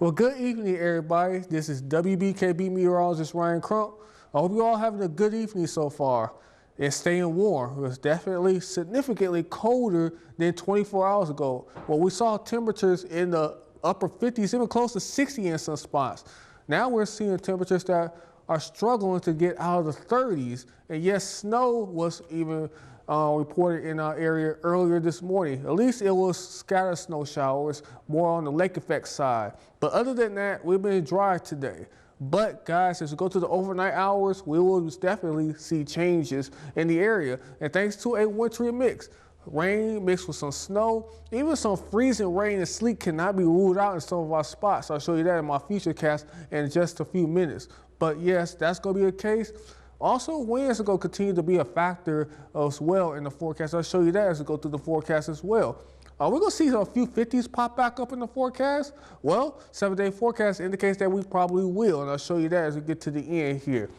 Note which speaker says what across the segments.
Speaker 1: Well, good evening, everybody. This is WBKB Meteorologist Ryan Crump. I hope you all having a good evening so far and staying warm. It was definitely significantly colder than 24 hours ago. Well, we saw temperatures in the upper 50s, even close to 60 in some spots. Now we're seeing temperatures that are struggling to get out of the 30s. And yes, snow was even reported in our area earlier this morning. At least it was scattered snow showers, more on the lake effect side. But other than that, we've been dry today. But guys, as we go to the overnight hours, we will definitely see changes in the area. And thanks to a wintry mix, rain mixed with some snow, even some freezing rain and sleet cannot be ruled out in some of our spots. I'll show you that in my future cast in just a few minutes. But yes, that's going to be the case. Also, winds are going to continue to be a factor as well in the forecast. I'll show you that as we go through the forecast as well. We're going to see a few 50s pop back up in the forecast. Well, 7-day forecast indicates that we probably will, and I'll show you that as we get to the end here.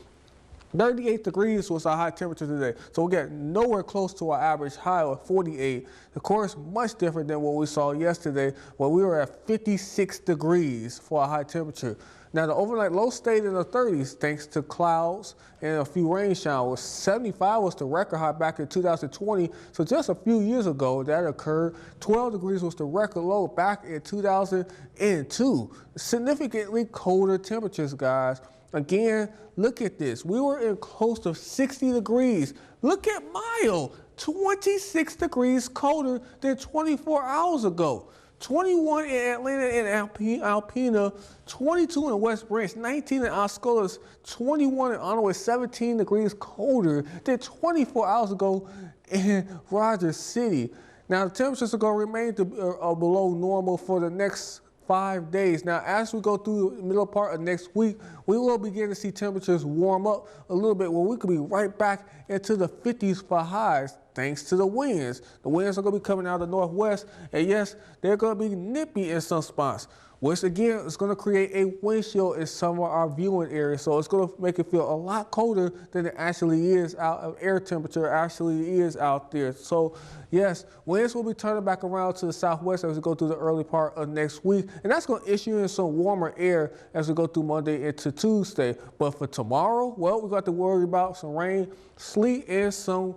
Speaker 1: 38 degrees was our high temperature today, so we'll get nowhere close to our average high of 48. Of course, much different than what we saw yesterday, where we were at 56 degrees for a high temperature. Now, the overnight low stayed in the 30s thanks to clouds and a few rain showers. 75 was the record high back in 2020, so just a few years ago that occurred. 12 degrees was the record low back in 2002. Significantly colder temperatures, guys. Again, look at this. We were in close to 60 degrees. Look at Mayo, 26 degrees colder than 24 hours ago. 21 in Atlanta and Alpena, 22 in the West Branch, 19 in Osceola, 21 in Onaway, 17 degrees colder than 24 hours ago in Rogers City. Now, the temperatures are going to remain below normal for the next 5 days. Now, as we go through the middle part of next week, we will begin to see temperatures warm up a little bit where we could be right back into the 50s for highs thanks to the winds. The winds are going to be coming out of the northwest, and yes, they're going to be nippy in some spots, which again is going to create a wind chill in some of our viewing areas. So it's going to make it feel a lot colder than it actually is out of air temperature actually is out there. So yes, winds will be turning back around to the southwest as we go through the early part of next week. And that's going to issue in some warmer air as we go through Monday into Tuesday. But for tomorrow, well, we got to worry about some rain, sleet, and some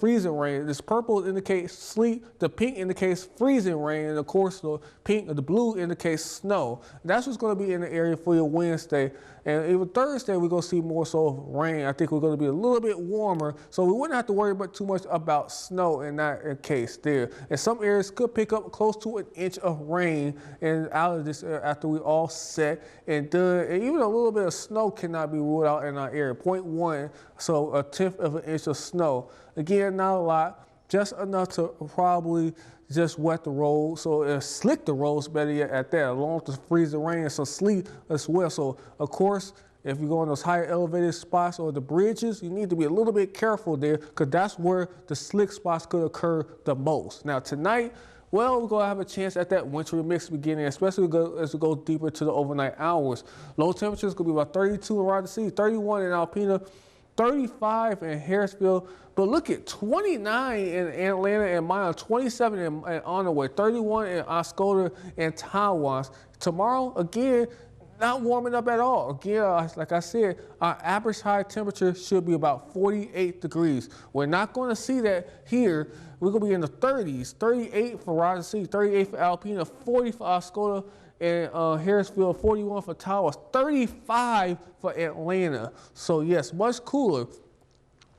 Speaker 1: freezing rain. This purple indicates sleet, the pink indicates freezing rain, and of course the blue indicates snow. That's what's going to be in the area for your Wednesday. And even Thursday, we're going to see more so of rain. I think we're going to be a little bit warmer, so we wouldn't have to worry about too much about snow in that case there. And some areas could pick up close to an inch of rain and out of this after we all set and done. And even a little bit of snow cannot be ruled out in our area, 0.1, so 1/10 of an inch of snow. Again, not a lot, just enough to probably just wet the road, so slick the roads better yet at that, along with the freezing rain and some sleet as well. So of course, if you go in those higher elevated spots or the bridges, you need to be a little bit careful there because that's where the slick spots could occur the most. Now tonight, well, we're going to have a chance at that wintry mix beginning, especially as we go deeper to the overnight hours. Low temperatures could be about 32 in Rogers City, 31 in Alpena, 35 in Harrisville, but look at 29 in Atlanta and Maya, 27 in Onaway, 31 in Osceola and Tawas. Tomorrow, again, not warming up at all. Again, like I said, our average high temperature should be about 48 degrees. We're not going to see that here. We're going to be in the 30s, 38 for Rogers City, 38 for Alpena, 40 for Osceola and Harrisville, 41 for Tawas, 35 for Atlanta. So yes, much cooler.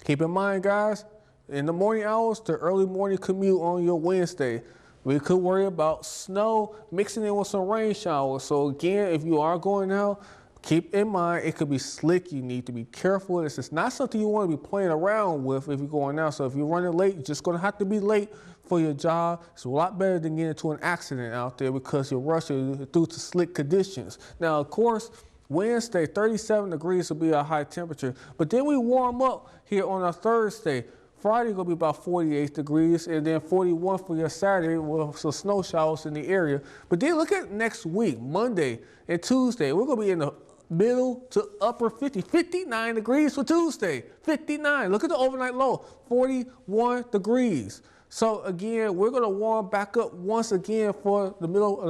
Speaker 1: Keep in mind, guys, in the morning hours, the early morning commute on your Wednesday, we could worry about snow mixing in with some rain showers. So again, if you are going out, keep in mind it could be slick. You need to be careful. This is not something you want to be playing around with if you're going out. So if you're running late, you're just going to have to be late for your job. It's a lot better than getting into an accident out there because you're rushing due to slick conditions. Now, of course, Wednesday, 37 degrees will be our high temperature. But then we warm up here on our Thursday. Friday going to be about 48 degrees, and then 41 for your Saturday with some snow showers in the area. But then look at next week, Monday and Tuesday. We're going to be in the middle to upper 50, 59 degrees for Tuesday, 59. Look at the overnight low, 41 degrees. So again, we're gonna warm back up once again for the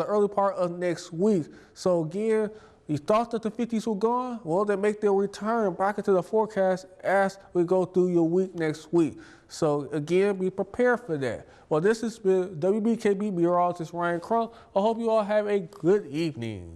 Speaker 1: early part of next week. So again, you thought that the 50s were gone? Well, they make their return back into the forecast as we go through your week next week. So again, be prepared for that. Well, this has been WBKB meteorologist Ryan Crump. I hope you all have a good evening.